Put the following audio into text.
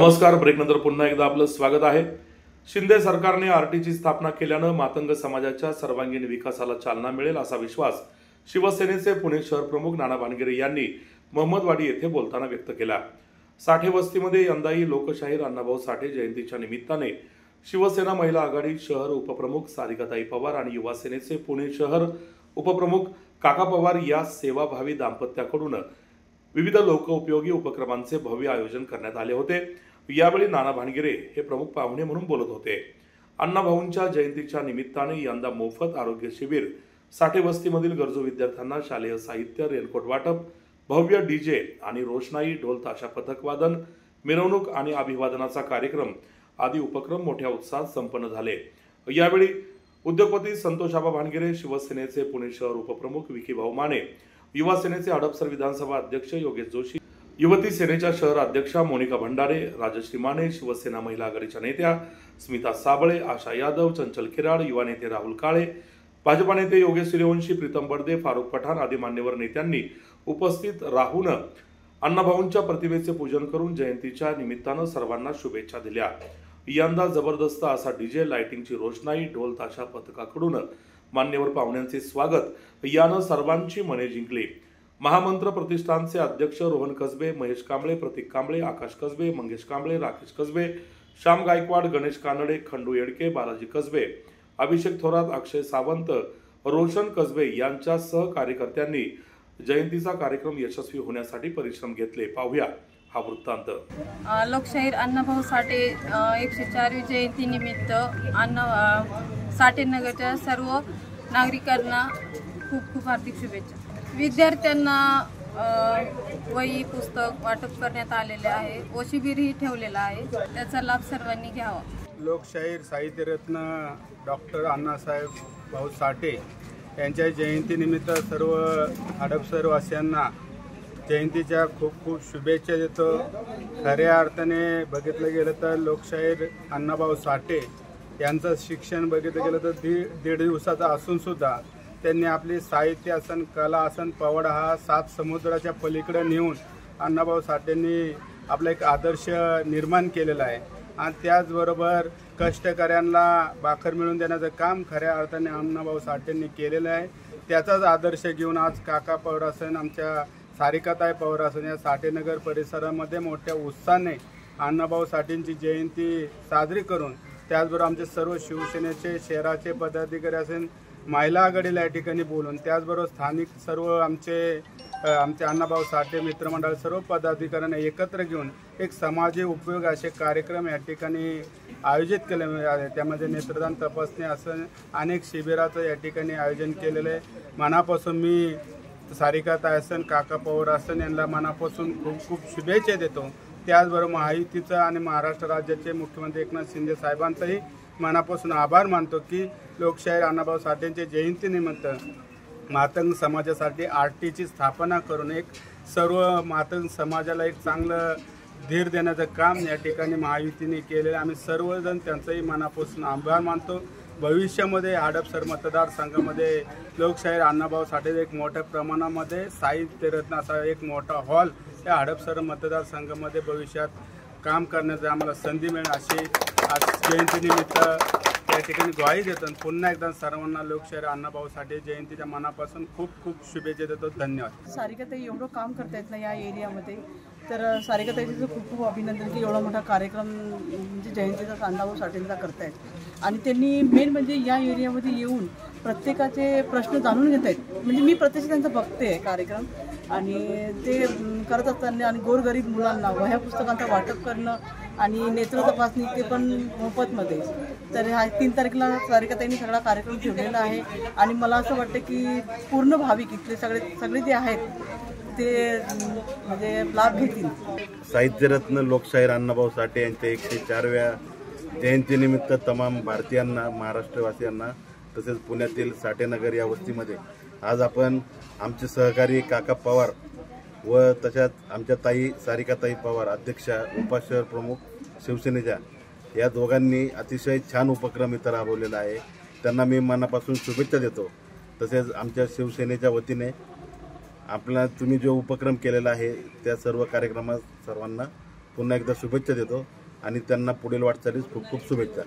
नमस्कार. ब्रेकनंतर पुन्हा एकदा आपलं स्वागत आहे. शिंदे सरकारने आरटीची स्थापना केल्यानं मातंग समाजाच्या सर्वांगीण विकासाला चालना मिळेल असा विश्वास शिवसेनेचे पुणे शहर प्रमुख नाना भानगिरे यांनी महमदवाडी येथे बोलताना व्यक्त केला. साठे वस्तीमध्ये यंदाही लोकशाहीर अण्णाभाऊ साठे जयंतीच्या निमित्ताने शिवसेना महिला आघाडी शहर उपप्रमुख सारिकाताई पवार आणि युवा सेनेचे पुणे शहर उपप्रमुख काका पवार या सेवाभावी दाम्पत्याकडून विविध लोकोपयोगी उपक्रमांचे भव्य आयोजन करण्यात आले होते. यावेळी नाना भानगिरे हे प्रमुख पाहुणे म्हणून बोलत होते. अण्णाभाऊंच्या जयंतीच्या निमित्ताने यंदा मोफत आरोग्य शिबिर, साठे वस्तीमधील गरजू विद्यार्थ्यांना शालेय साहित्य, रेनकोट वाटप, भव्य डीजे आणि रोषणाई, ढोल ताशा पथकवादन, मिरवणूक आणि अभिवादनाचा कार्यक्रम आदी उपक्रम मोठ्या उत्साहात संपन्न झाले. यावेळी उद्योगपती संतोषाबा भानगिरे, शिवसेनेचे पुणे शहर उपप्रमुख विकीभाऊ माने, युवा सेनेचे हडपसर विधानसभा अध्यक्ष योगेश जोशी, युवती सेनेच्या शहर अध्यक्षा मोनिका भंडारे, राजश्री माने, शिवसेना महिला आघाडीच्या नेत्या स्मिता साबळे, आशा यादव, चंचल खिराड, युवा नेते राहुल काळे, भाजपा नेते योगेश सूर्यवंशी, प्रीतम बर्दे, फारुख पठाण आदी मान्यवर नेत्यांनी उपस्थित राहून अण्णाभाऊंच्या प्रतिमेचे पूजन करून जयंतीच्या निमित्तानं सर्वांना शुभेच्छा दिल्या. यंदा जबरदस्त असा डीजे, लाइटिंगची रोषणाई, ढोल ताशा पथकाकडून मान्यवर पाहुण्यांचे स्वागत यानं सर्वांची मने जिंकली. महामंत्र प्रतिष्ठानचे अध्यक्ष रोहन कसबे, महेश कांबळे, प्रतीक कांबळे, आकाश कसबे, मंगेश कांबळे, राकेश कसबे, श्याम गायकवाड, गणेश कानडे, खंडू येडके, बालाजी कसबे, अभिषेक थोरात, अक्षय सावंत, रोशन कसबे यांच्या सहकार्यकर्त्यांनी जयंतीचा कार्यक्रम यशस्वी होण्यासाठी परिश्रम घेतले. पाहूया हा वृत्तांत. लोकशाहीर अण्णाभाऊ साठे 104वी जयंती निमित्त साठे नगरच्या सर्व नागरिकांना खूप खूप हार्दिक शुभेच्छा. विद्यार्थ्यांना वही पुस्तक वाटप करण्यात आलेले आहे व शिबिरही ठेवलेला आहे. त्याचा लाभ सर्वांनी घ्यावा. लोकशाहीर साहित्यरत्न डॉक्टर अण्णासाहेब भाऊ साठे यांच्या जयंतीनिमित्त सर्व हडपसरवासियांना जयंतीच्या खूप खूप शुभेच्छा देतो. खऱ्या अर्थाने बघितलं गेलं तर लोकशाहीर अण्णाभाऊ साठे यांचं शिक्षण बघितलं गेलं तर दीड दिवसाचं असून सुद्धा त्यांनी आपली साहित्य असन, कला असन, पवाडा हा 7 समुद्राच्या पलीकडे नेऊन अण्णाभाऊ साठेंनी आपला एक आदर्श निर्माण केलेला आहे. आणि त्याचबरोबर कष्टकऱ्यांना भाकर मिळवून देण्याचं काम खऱ्या अर्थाने अण्णाभाऊ साठेंनी केलेलं आहे. त्याचाच आदर्श घेऊन आज काका पवार असन, आमच्या सारिकाताई पवार असन या साठेनगर परिसरामध्ये मोठ्या उत्साहाने अण्णाभाऊ साठेंची जयंती साजरी करून, त्याचबरोबर आमचे सर्व शिवसेनेचे शहराचे पदाधिकारी असेल, महिला आघाडीला या ठिकाणी बोलून, त्याचबरोबर स्थानिक सर्व आमचे अण्णाभाऊ साठे मित्रमंडळ सर्व पदाधिकाऱ्यांना एकत्र घेऊन एक समाजी उपयोग असे कार्यक्रम या ठिकाणी आयोजित केले आहे. त्यामध्ये नेत्रदान तपासणी असं अनेक शिबिराचं या ठिकाणी आयोजन केलेलं आहे. मनापासून मी सारिकाताई असन, काका पवार असन यांना मनापासून खूप खूप शुभेच्छा देतो. त्याचबरोबर महायुतीचा आणि महाराष्ट्र राज्याचे मुख्यमंत्री एकनाथ शिंदे साहेबांचाही मनापासून आभार मानतो की लोकशाहीर अण्णाभाऊ साठेंच्या जयंतीनिमित्त मातंग समाजासाठी आरटीची स्थापना करून एक सर्व मातंग समाजाला एक चांगलं धीर देण्याचं काम या ठिकाणी महायुतीने केलेलं. आम्ही सर्वजण त्यांचाही मनापासून आभार मानतो. भविष्यामध्ये हडपसर मतदारसंघामध्ये लोकशाहीर अण्णाभाऊ साठे एक मोठ्या प्रमाणामध्ये साहित्यरत्न असा एक मोठा हॉल या हडपसर मतदारसंघामध्ये भविष्यात काम करण्याची आम्हाला संधी मिळेल अशी आज जयंतीनिमित्त या ठिकाणी ग्वाही देतो. पुन्हा एकदा सर्वांना लोकशाहीर अण्णाभाऊ साठे जयंतीच्या मनापासून खूप खूप शुभेच्छा देतो. धन्यवाद. सारिकाताई एवढं काम करतायत ना या एरियामध्ये, तर सारिकाताईचं खूप खूप अभिनंदन की एवढा मोठा कार्यक्रम म्हणजे जयंतीचा अण्णाभाऊ साठेंचा करतायत. आणि त्यांनी मेन म्हणजे या एरियामध्ये येऊन प्रत्येकाचे प्रश्न जाणून घेत आहेत. म्हणजे मी प्रत्यक्ष त्यांचं बघते कार्यक्रम आणि ते करत असताना आणि गोरगरीब मुलांना वह्या पुस्तकांचं वाटप करणं आणि नेत्र तपासणी ते पण मोफतमध्ये. तर हा 3 तारखेला सारिकाताईंनी सगळा कार्यक्रम ठेवलेला आहे. आणि मला असं वाटतं की पूर्ण भाविक इथले सगळे जे आहेत ते म्हणजे लाभ घेतील. साहित्यरत्न लोकशाहीर अण्णाभाऊ साठे यांच्या 104व्या जयंतीनिमित्त तमाम भारतीयांना, महाराष्ट्रवासियांना तसेच पुण्यातील साठेनगर या वस्तीमध्ये आज आपण आमचे सहकारी काका पवार व तशाच आमच्या ताई सारिकाताई पवार अध्यक्षा उपशहर प्रमुख शिवसेनेच्या या दोघांनी अतिशय छान उपक्रम इथं राबवलेला आहे. त्यांना मी मनापासून शुभेच्छा देतो. तसेच आमच्या शिवसेनेच्या वतीने तुम्ही जो उपक्रम केलेला आहे त्या सर्व कार्यक्रमात सर्वांना पुन्हा एकदा शुभेच्छा देतो आणि त्यांना पुढील वाटचालीस खूप खूप शुभेच्छा.